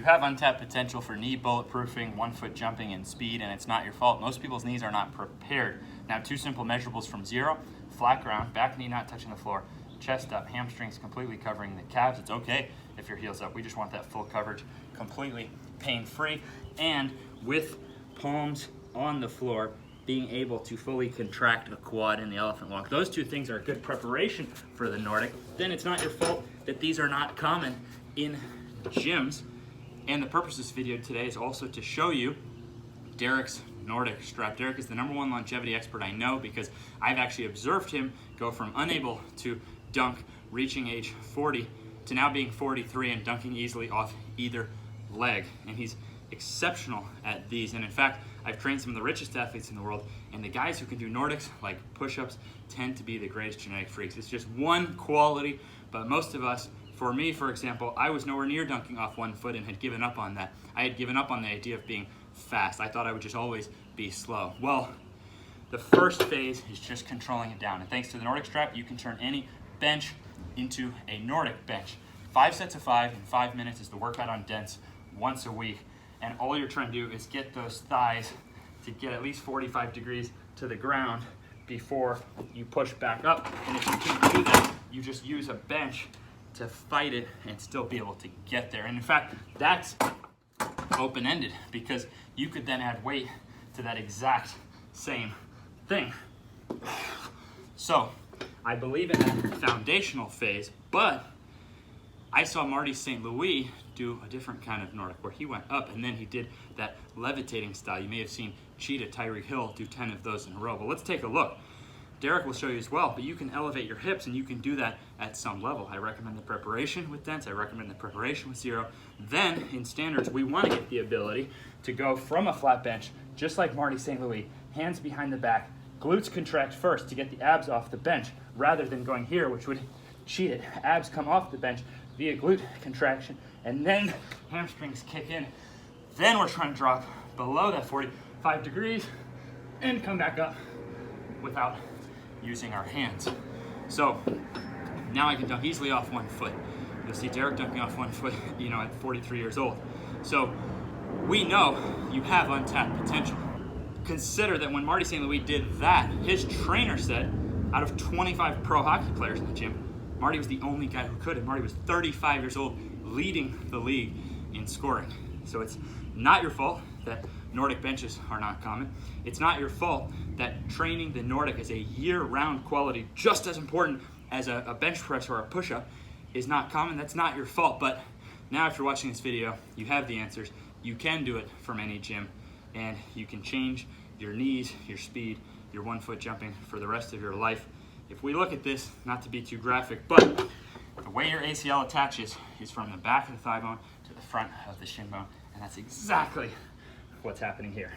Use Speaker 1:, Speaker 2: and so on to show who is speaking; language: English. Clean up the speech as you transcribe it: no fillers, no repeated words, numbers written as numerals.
Speaker 1: you have untapped potential for knee bulletproofing, 1 foot jumping, and speed, and it's not your fault. Most people's knees are not prepared. Now, 2 simple measurables from 0, flat ground, back knee not touching the floor, chest up, hamstrings completely covering the calves. It's okay if your heel's up. We just want that full coverage, completely pain-free, and with palms on the floor, being able to fully contract a quad in the elephant walk. Those 2 things are a good preparation for the Nordic. Then it's not your fault that these are not common in gyms. And the purpose of this video today is also to show you Derek's Nordic strap. Derek is the #1 longevity expert I know, because I've actually observed him go from unable to dunk, reaching age 40, to now being 43 and dunking easily off either leg. And he's exceptional at these. And in fact, I've trained some of the richest athletes in the world, and the guys who can do Nordics, like push-ups, tend to be the greatest genetic freaks. It's just one quality, but most of us, for me, for example, I was nowhere near dunking off 1 foot and had given up on that. I had given up on the idea of being fast. I thought I would just always be slow. Well, the first phase is just controlling it down. And thanks to the Nordic strap, you can turn any bench into a Nordic bench. 5 sets of 5 in 5 minutes is the workout on dense once a week. And all you're trying to do is get those thighs to get at least 45 degrees to the ground before you push back up. And if you can't do that, you just use a bench to fight it and still be able to get there. And in fact, that's open-ended, because you could then add weight to that exact same thing. So I believe in that foundational phase, but I saw Marty St. Louis do a different kind of Nordic, where he went up and then he did that levitating style. You may have seen Cheetah Tyreek Hill do 10 of those in a row, but let's take a look. Derek will show you as well, but you can elevate your hips, and you can do that at some level. I recommend the preparation with dense, I recommend the preparation with 0. Then in standards, we want to get the ability to go from a flat bench, just like Marty St. Louis, hands behind the back, glutes contract first to get the abs off the bench, rather than going here, which would cheat it. Abs come off the bench via glute contraction, and then hamstrings kick in. Then we're trying to drop below that 45 degrees and come back up without using our hands. So now I can dunk easily off 1 foot. You'll see Derek dunking off 1 foot, at 43 years old. So we know you have untapped potential. Consider that when Marty St. Louis did that, his trainer said, out of 25 pro hockey players in the gym, Marty was the only guy who could, and Marty was 35 years old, leading the league in scoring. So it's not your fault that Nordic benches are not common. It's not your fault that training the Nordic as a year-round quality, just as important as a bench press or a push-up, is not common. That's not your fault. But now, after watching this video, you have the answers. You can do it from any gym, and you can change your knees, your speed, your 1 foot jumping for the rest of your life. If we look at this, not to be too graphic, but the way your ACL attaches is from the back of the thigh bone to the front of the shin bone, and that's exactly what's happening here.